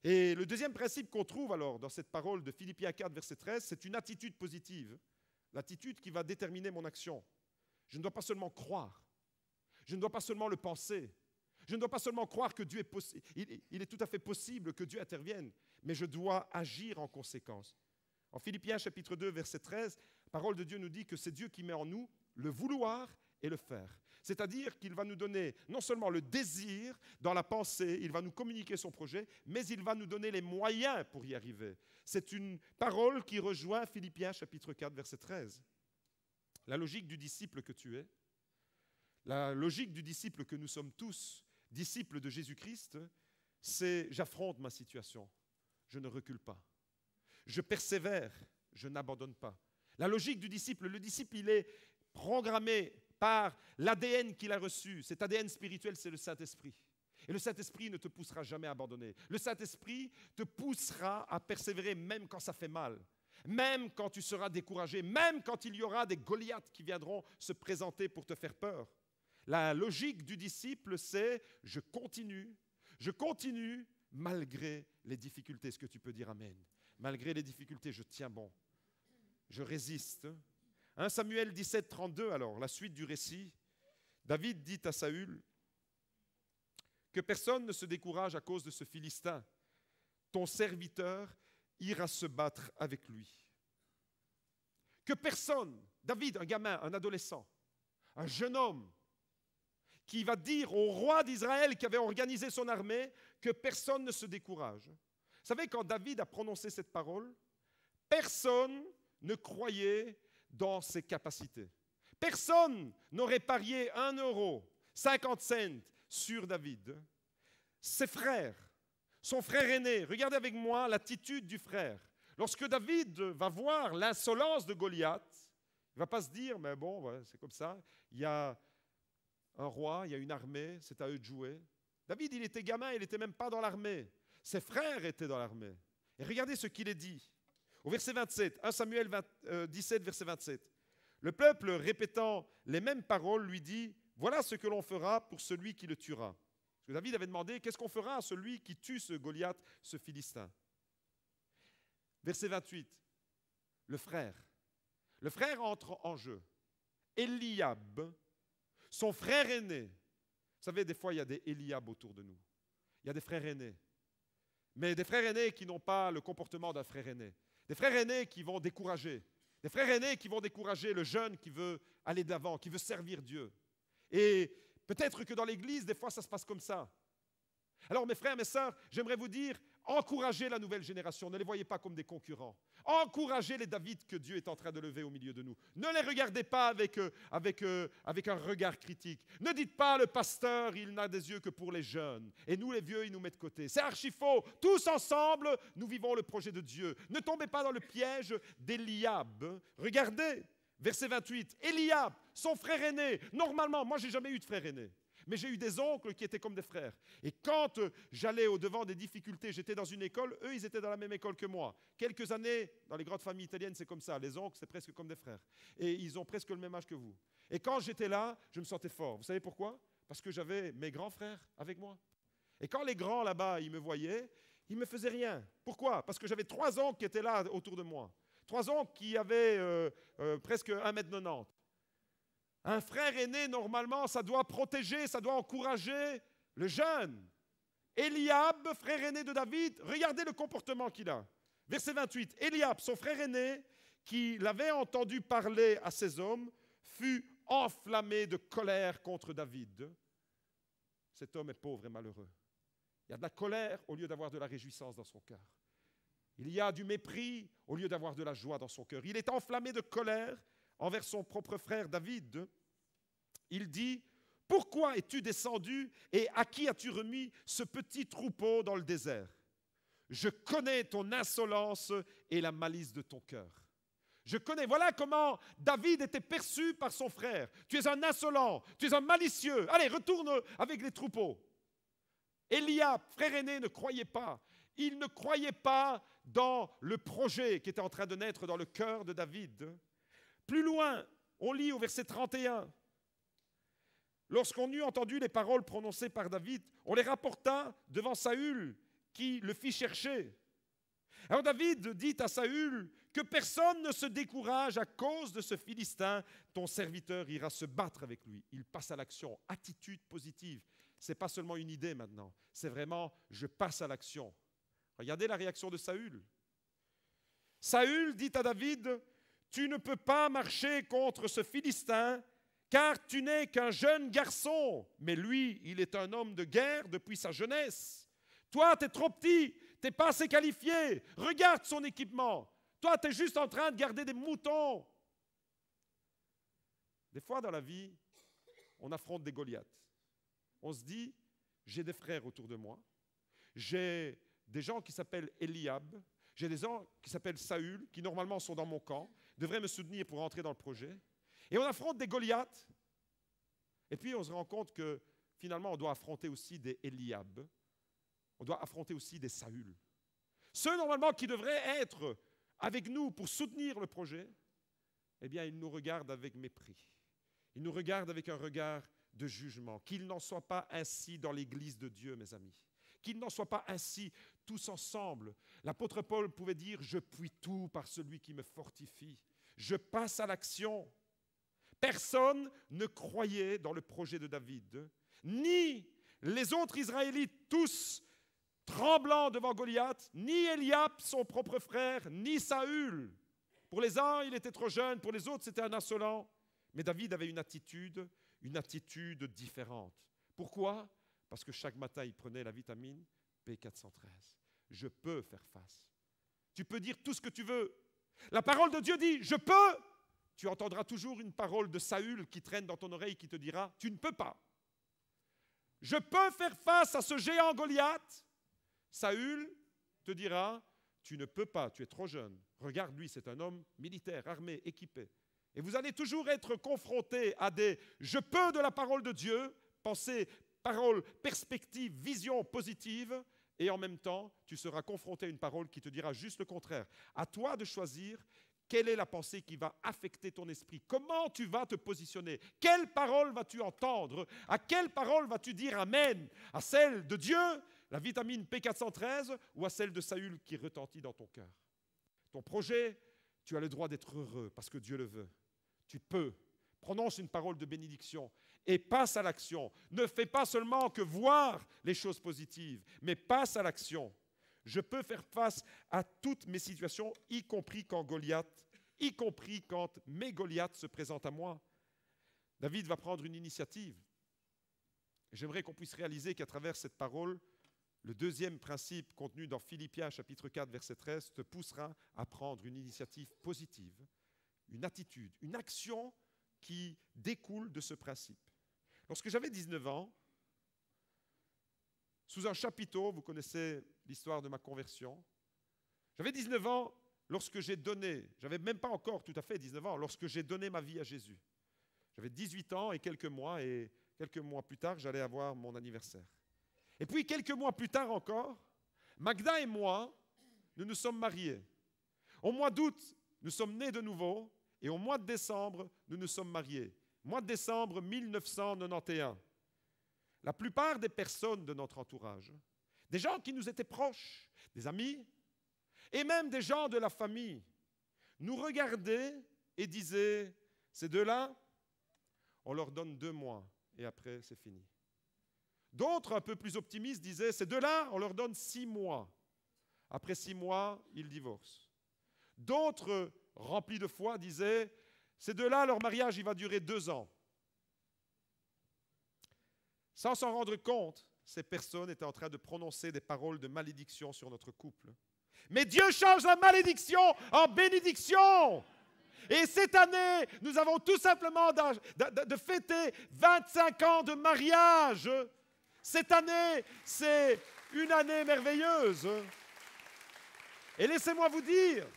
Et le deuxième principe qu'on trouve alors dans cette parole de Philippiens 4, verset 13, c'est une attitude positive, l'attitude qui va déterminer mon action. Je ne dois pas seulement croire, je ne dois pas seulement le penser, je ne dois pas seulement croire que Dieu est possible, il est tout à fait possible que Dieu intervienne, mais je dois agir en conséquence. En Philippiens chapitre 2, verset 13, la parole de Dieu nous dit que c'est Dieu qui met en nous le vouloir et le faire. C'est-à-dire qu'il va nous donner non seulement le désir dans la pensée, il va nous communiquer son projet, mais il va nous donner les moyens pour y arriver. C'est une parole qui rejoint Philippiens chapitre 4, verset 13. La logique du disciple que tu es, la logique du disciple que nous sommes tous, disciples de Jésus-Christ, c'est j'affronte ma situation, je ne recule pas. Je persévère, je n'abandonne pas. La logique du disciple, le disciple, il est programmé par l'ADN qu'il a reçu. Cet ADN spirituel, c'est le Saint-Esprit. Et le Saint-Esprit ne te poussera jamais à abandonner. Le Saint-Esprit te poussera à persévérer même quand ça fait mal, même quand tu seras découragé, même quand il y aura des Goliaths qui viendront se présenter pour te faire peur. La logique du disciple, c'est je continue malgré les difficultés. Est-ce que tu peux dire amen? Malgré les difficultés, je tiens bon. Je résiste. 1 Samuel 17, 32, alors, la suite du récit. David dit à Saül que personne ne se décourage à cause de ce Philistin. Ton serviteur ira se battre avec lui. Que personne, David, un gamin, un adolescent, un jeune homme, qui va dire au roi d'Israël qui avait organisé son armée que personne ne se décourage. Vous savez, quand David a prononcé cette parole, personne ne croyait dans ses capacités. Personne n'aurait parié 1 euro, 50 cents sur David. Ses frères, son frère aîné, regardez avec moi l'attitude du frère. Lorsque David va voir l'insolence de Goliath, il ne va pas se dire, mais bon, ouais, c'est comme ça, il y a un roi, il y a une armée, c'est à eux de jouer. David, il était gamin, il n'était même pas dans l'armée. Ses frères étaient dans l'armée. Et regardez ce qu'il est dit. Au verset 27, 1 Samuel 17, verset 27. Le peuple, répétant les mêmes paroles, lui dit « Voilà ce que l'on fera pour celui qui le tuera. » Parce que David avait demandé « Qu'est-ce qu'on fera à celui qui tue ce Goliath, ce Philistin ?» Verset 28. Le frère entre en jeu. Eliab, son frère aîné. Vous savez, des fois, il y a des Eliab autour de nous. Il y a des frères aînés. Mais des frères aînés qui n'ont pas le comportement d'un frère aîné. Des frères aînés qui vont décourager. Des frères aînés qui vont décourager le jeune qui veut aller d'avant, qui veut servir Dieu. Et peut-être que dans l'Église, des fois, ça se passe comme ça. Alors, mes frères, mes sœurs, j'aimerais vous dire, Encouragez la nouvelle génération, ne les voyez pas comme des concurrents. Encouragez les David que Dieu est en train de lever au milieu de nous. Ne les regardez pas avec un regard critique. Ne dites pas, le pasteur, il n'a des yeux que pour les jeunes. Et nous, les vieux, il nous met de côté. C'est archi faux. Tous ensemble, nous vivons le projet de Dieu. Ne tombez pas dans le piège d'Eliab. Regardez, verset 28. Eliab, son frère aîné. Normalement, moi, je n'ai jamais eu de frère aîné. Mais j'ai eu des oncles qui étaient comme des frères. Et quand j'allais au-devant des difficultés, j'étais dans une école, eux, ils étaient dans la même école que moi. Quelques années, dans les grandes familles italiennes, c'est comme ça. Les oncles, c'est presque comme des frères. Et ils ont presque le même âge que vous. Et quand j'étais là, je me sentais fort. Vous savez pourquoi? Parce que j'avais mes grands frères avec moi. Et quand les grands là-bas, ils me voyaient, ils ne me faisaient rien. Pourquoi? Parce que j'avais 3 oncles qui étaient là autour de moi. 3 oncles qui avaient presque 1,90 m. Un frère aîné, normalement, ça doit protéger, ça doit encourager le jeune. Eliab, frère aîné de David, regardez le comportement qu'il a. Verset 28. Eliab, son frère aîné, qui l'avait entendu parler à ses hommes, fut enflammé de colère contre David. Cet homme est pauvre et malheureux. Il y a de la colère au lieu d'avoir de la réjouissance dans son cœur. Il y a du mépris au lieu d'avoir de la joie dans son cœur. Il est enflammé de colère envers son propre frère David. Il dit, « Pourquoi es-tu descendu et à qui as-tu remis ce petit troupeau dans le désert? Je connais ton insolence et la malice de ton cœur. » Je connais, voilà comment David était perçu par son frère. Tu es un insolent, tu es un malicieux. Allez, retourne avec les troupeaux. Eliab, frère aîné, ne croyait pas. Il ne croyait pas dans le projet qui était en train de naître dans le cœur de David. Plus loin, on lit au verset 31. Lorsqu'on eut entendu les paroles prononcées par David, on les rapporta devant Saül, qui le fit chercher. Alors David dit à Saül que personne ne se décourage à cause de ce Philistin. Ton serviteur ira se battre avec lui. Il passe à l'action. Attitude positive. Ce n'est pas seulement une idée maintenant. C'est vraiment, je passe à l'action. Regardez la réaction de Saül. Saül dit à David, tu ne peux pas marcher contre ce Philistin, car tu n'es qu'un jeune garçon. Mais lui, il est un homme de guerre depuis sa jeunesse. Toi, tu es trop petit, tu n'es pas assez qualifié. Regarde son équipement. Toi, tu es juste en train de garder des moutons. Des fois, dans la vie, on affronte des Goliaths. On se dit, j'ai des frères autour de moi. J'ai des gens qui s'appellent Eliab. J'ai des gens qui s'appellent Saül, qui normalement sont dans mon camp, devraient me soutenir pour entrer dans le projet. Et on affronte des Goliaths. Et puis, on se rend compte que finalement, on doit affronter aussi des Eliab. On doit affronter aussi des Saül. Ceux, normalement, qui devraient être avec nous pour soutenir le projet, eh bien, ils nous regardent avec mépris. Ils nous regardent avec un regard de jugement. Qu'il n'en soit pas ainsi dans l'Église de Dieu, mes amis. Qu'il n'en soit pas ainsi tous ensemble. L'apôtre Paul pouvait dire « Je puis tout par celui qui me fortifie. Je passe à l'action. » Personne ne croyait dans le projet de David, ni les autres Israélites, tous tremblants devant Goliath, ni Eliab, son propre frère, ni Saül. Pour les uns, il était trop jeune, pour les autres, c'était un insolent. Mais David avait une attitude différente. Pourquoi? Parce que chaque matin, il prenait la vitamine P413. Je peux faire face. Tu peux dire tout ce que tu veux. La parole de Dieu dit, je peux. Tu entendras toujours une parole de Saül qui traîne dans ton oreille qui te dira, tu ne peux pas. Je peux faire face à ce géant Goliath. Saül te dira, tu ne peux pas, tu es trop jeune. Regarde lui, c'est un homme militaire, armé, équipé. Et vous allez toujours être confronté à des « je peux » de la parole de Dieu, pensée, parole, perspective, vision positive, et en même temps, tu seras confronté à une parole qui te dira juste le contraire. À toi de choisir quelle est la pensée qui va affecter ton esprit. Comment tu vas te positionner? Quelle parole vas-tu entendre? À quelle parole vas-tu dire Amen? À celle de Dieu, la vitamine P413, ou à celle de Saül qui retentit dans ton cœur? Ton projet, tu as le droit d'être heureux parce que Dieu le veut. Tu peux. Prononce une parole de bénédiction et passe à l'action. Ne fais pas seulement que voir les choses positives, mais passe à l'action. Je peux faire face à toutes mes situations, y compris quand mes Goliaths se présentent à moi. David va prendre une initiative. J'aimerais qu'on puisse réaliser qu'à travers cette parole, Le deuxième principe contenu dans Philippiens chapitre 4, verset 13, te poussera à prendre une initiative positive, une attitude, une action qui découle de ce principe. Lorsque j'avais 19 ans, sous un chapiteau, vous connaissez l'histoire de ma conversion, j'avais 19 ans lorsque j'ai donné, j'avais même pas encore tout à fait 19 ans, lorsque j'ai donné ma vie à Jésus. J'avais 18 ans et quelques mois plus tard, j'allais avoir mon anniversaire. Et puis, quelques mois plus tard encore, Magda et moi, nous nous sommes mariés. Au mois d'août, nous sommes nés de nouveau et au mois de décembre, nous nous sommes mariés. Mois de décembre 1991. La plupart des personnes de notre entourage, des gens qui nous étaient proches, des amis, et même des gens de la famille, nous regardaient et disaient, ces deux-là, on leur donne 2 mois et après c'est fini. D'autres, un peu plus optimistes, disaient, ces deux-là, on leur donne 6 mois. Après 6 mois, ils divorcent. D'autres, remplis de foi, disaient, ces deux-là, leur mariage, il va durer 2 ans. Sans s'en rendre compte, ces personnes étaient en train de prononcer des paroles de malédiction sur notre couple. Mais Dieu change la malédiction en bénédiction. Et cette année, nous avons tout simplement de fêter 25 ans de mariage. Cette année, c'est une année merveilleuse. Et laissez-moi vous dire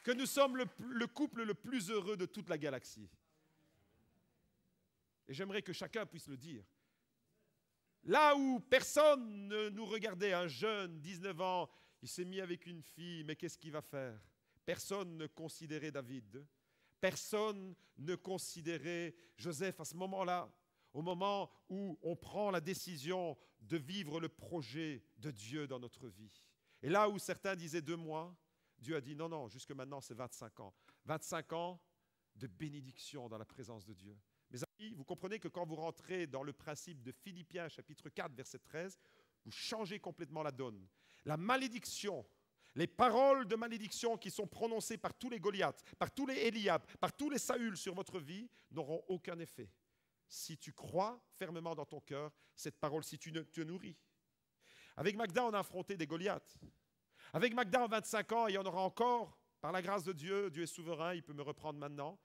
que nous sommes le couple le plus heureux de toute la galaxie. Et j'aimerais que chacun puisse le dire. Là où personne ne nous regardait, un jeune, 19 ans, il s'est mis avec une fille, mais qu'est-ce qu'il va faire? Personne ne considérait David. Personne ne considérait Joseph à ce moment-là, au moment où on prend la décision de vivre le projet de Dieu dans notre vie. Et là où certains disaient 2 mois, Dieu a dit non, non, jusque maintenant c'est 25 ans. 25 ans de bénédiction dans la présence de Dieu. Mes amis, vous comprenez que quand vous rentrez dans le principe de Philippiens chapitre 4, verset 13, vous changez complètement la donne. La malédiction, les paroles de malédiction qui sont prononcées par tous les Goliaths, par tous les Eliab, par tous les Saül sur votre vie n'auront aucun effet. Si tu crois fermement dans ton cœur cette parole, si tu te nourris. Avec Magda, on a affronté des Goliaths. Avec Magda, en 25 ans, il y en aura encore. Par la grâce de Dieu, Dieu est souverain, il peut me reprendre maintenant.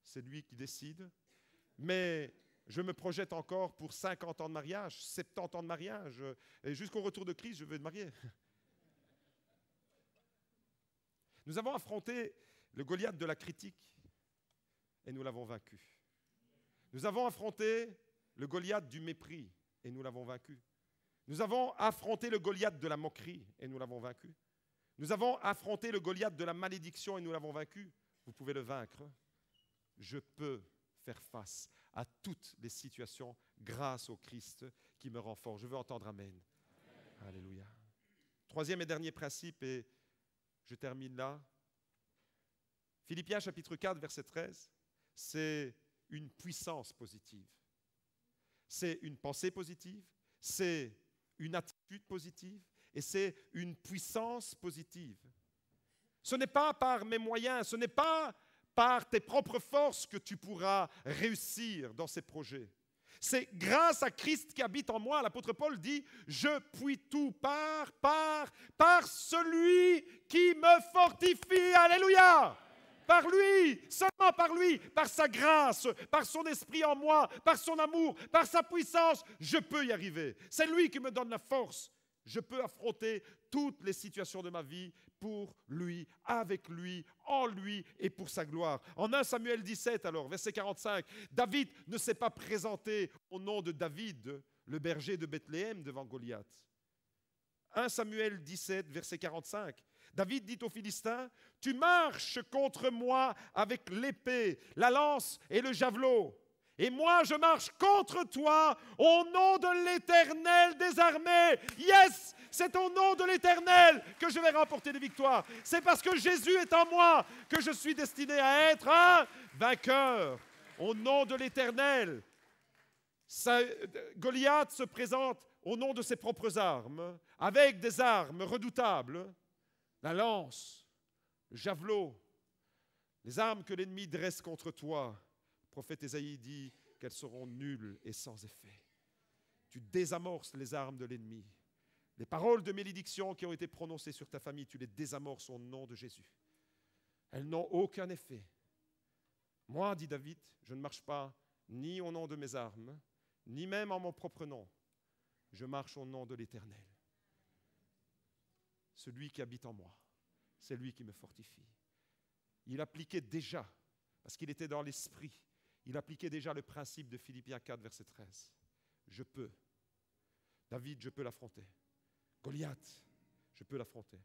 C'est lui qui décide. Mais je me projette encore pour 50 ans de mariage, 70 ans de mariage. Et jusqu'au retour de Christ, je veux me marier. Nous avons affronté le Goliath de la critique et nous l'avons vaincu. Nous avons affronté le Goliath du mépris et nous l'avons vaincu. Nous avons affronté le Goliath de la moquerie et nous l'avons vaincu. Nous avons affronté le Goliath de la malédiction et nous l'avons vaincu. Vous pouvez le vaincre. Je peux faire face à toutes les situations grâce au Christ qui me rend fort. Je veux entendre Amen. Amen. Alléluia. Troisième et dernier principe, et je termine là. Philippiens chapitre 4, verset 13, c'est une puissance positive. C'est une pensée positive, c'est une attitude positive et c'est une puissance positive. Ce n'est pas par mes moyens, ce n'est pas par tes propres forces que tu pourras réussir dans ces projets. C'est grâce à Christ qui habite en moi. L'apôtre Paul dit, je puis tout par celui qui me fortifie. Alléluia! Par lui, seulement par lui, par sa grâce, par son esprit en moi, par son amour, par sa puissance, je peux y arriver. C'est lui qui me donne la force. Je peux affronter toutes les situations de ma vie pour lui, avec lui, en lui et pour sa gloire. En 1 Samuel 17, alors, verset 45, David ne s'est pas présenté au nom de David, le berger de Bethléem, devant Goliath. 1 Samuel 17, verset 45. David dit aux Philistins, « Tu marches contre moi avec l'épée, la lance et le javelot. Et moi, je marche contre toi au nom de l'Éternel des armées. » Yes, c'est au nom de l'Éternel que je vais remporter des victoires. C'est parce que Jésus est en moi que je suis destiné à être un vainqueur. Au nom de l'Éternel. Goliath se présente au nom de ses propres armes, avec des armes redoutables. La lance, le javelot, les armes que l'ennemi dresse contre toi. Le prophète Ésaïe dit qu'elles seront nulles et sans effet. tu désamorces les armes de l'ennemi. Les paroles de malédiction qui ont été prononcées sur ta famille, tu les désamorces au nom de Jésus. Elles n'ont aucun effet. Moi, dit David, je ne marche pas ni au nom de mes armes, ni même en mon propre nom. Je marche au nom de l'Éternel. Celui qui habite en moi, c'est lui qui me fortifie. Il appliquait déjà, parce qu'il était dans l'esprit, il appliquait déjà le principe de Philippiens 4, verset 13. Je peux. David, je peux l'affronter. Goliath, je peux l'affronter.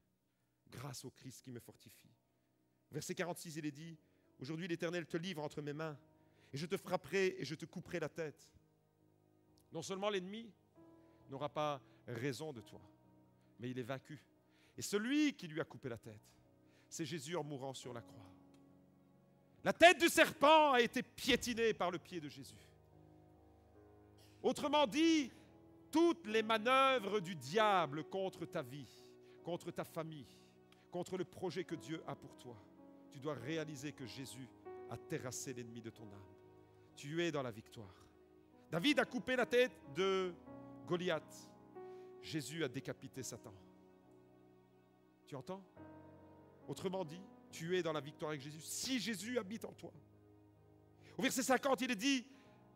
Grâce au Christ qui me fortifie. Verset 46, il est dit, aujourd'hui l'Éternel te livre entre mes mains, et je te frapperai et je te couperai la tête. Non seulement l'ennemi n'aura pas raison de toi, mais il est vaincu. Et celui qui lui a coupé la tête, c'est Jésus en mourant sur la croix. La tête du serpent a été piétinée par le pied de Jésus. Autrement dit, toutes les manœuvres du diable contre ta vie, contre ta famille, contre le projet que Dieu a pour toi, tu dois réaliser que Jésus a terrassé l'ennemi de ton âme. Tu es dans la victoire. David a coupé la tête de Goliath. Jésus a décapité Satan. Tu entends? Autrement dit, tu es dans la victoire avec Jésus, si Jésus habite en toi. Au verset 50, il est dit,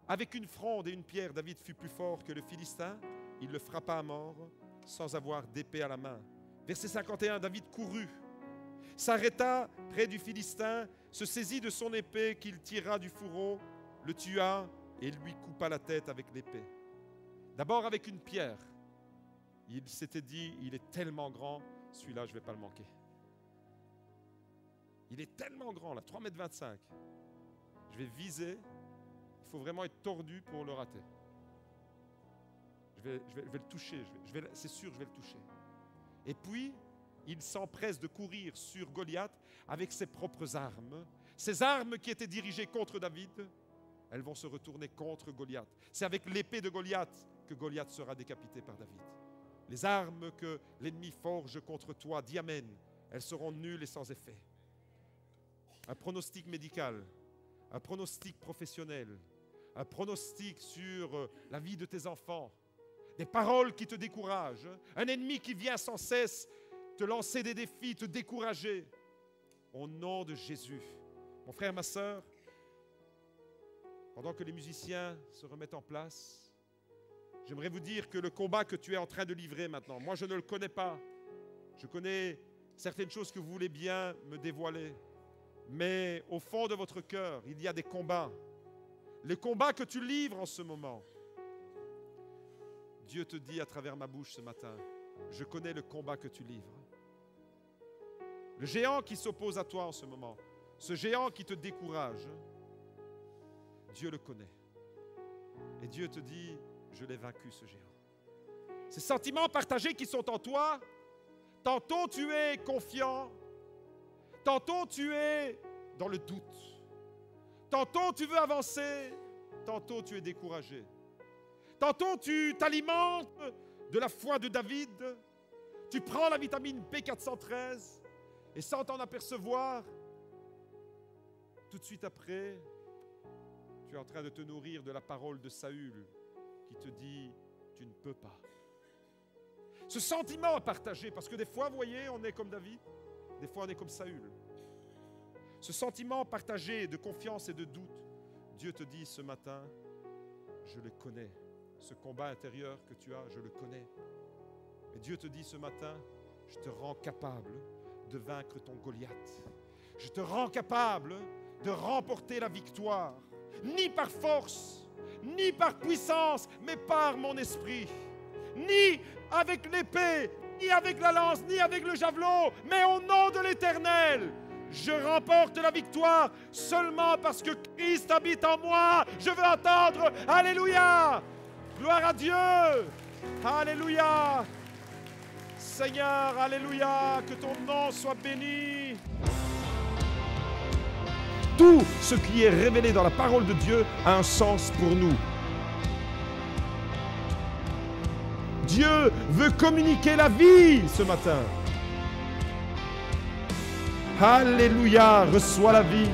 avec une fronde et une pierre, David fut plus fort que le Philistin. Il le frappa à mort sans avoir d'épée à la main. Verset 51, David courut, s'arrêta près du Philistin, se saisit de son épée qu'il tira du fourreau, le tua et lui coupa la tête avec l'épée. D'abord avec une pierre. Il s'était dit, il est tellement grand, celui-là je ne vais pas le manquer. Il est tellement grand, là, 3,25 m. Je vais viser. Il faut vraiment être tordu pour le rater. Je vais le toucher. C'est sûr, je vais le toucher. Et puis, il s'empresse de courir sur Goliath avec ses propres armes. Ces armes qui étaient dirigées contre David, elles vont se retourner contre Goliath. C'est avec l'épée de Goliath que Goliath sera décapité par David. Les armes que l'ennemi forge contre toi, dis amen, elles seront nulles et sans effet. Un pronostic médical, un pronostic professionnel, un pronostic sur la vie de tes enfants, des paroles qui te découragent, un ennemi qui vient sans cesse te lancer des défis, te décourager. Au nom de Jésus. Mon frère, ma sœur, pendant que les musiciens se remettent en place, j'aimerais vous dire que le combat que tu es en train de livrer maintenant, moi je ne le connais pas. Je connais certaines choses que vous voulez bien me dévoiler. Mais au fond de votre cœur, il y a des combats. Les combats que tu livres en ce moment. Dieu te dit à travers ma bouche ce matin, je connais le combat que tu livres. Le géant qui s'oppose à toi en ce moment, ce géant qui te décourage, Dieu le connaît. Et Dieu te dit, je l'ai vaincu ce géant. Ces sentiments partagés qui sont en toi, tantôt tu es confiant, tantôt tu es dans le doute. Tantôt tu veux avancer, tantôt tu es découragé. Tantôt tu t'alimentes de la foi de David, tu prends la vitamine B413 et sans t'en apercevoir, tout de suite après, tu es en train de te nourrir de la parole de Saül qui te dit, tu ne peux pas. Ce sentiment à partager, parce que des fois, vous voyez, on est comme David, des fois on est comme Saül. Ce sentiment partagé de confiance et de doute, Dieu te dit ce matin, je le connais. Ce combat intérieur que tu as, je le connais. Et Dieu te dit ce matin, je te rends capable de vaincre ton Goliath. Je te rends capable de remporter la victoire, ni par force, ni par puissance, mais par mon esprit. Ni avec l'épée, ni avec la lance, ni avec le javelot, mais au nom de l'Éternel. Je remporte la victoire seulement parce que Christ habite en moi. Je veux entendre Alléluia. Gloire à Dieu. Alléluia. Seigneur, Alléluia. Que ton nom soit béni. Tout ce qui est révélé dans la parole de Dieu a un sens pour nous. Dieu veut communiquer la vie ce matin. Alléluia, reçois la vie.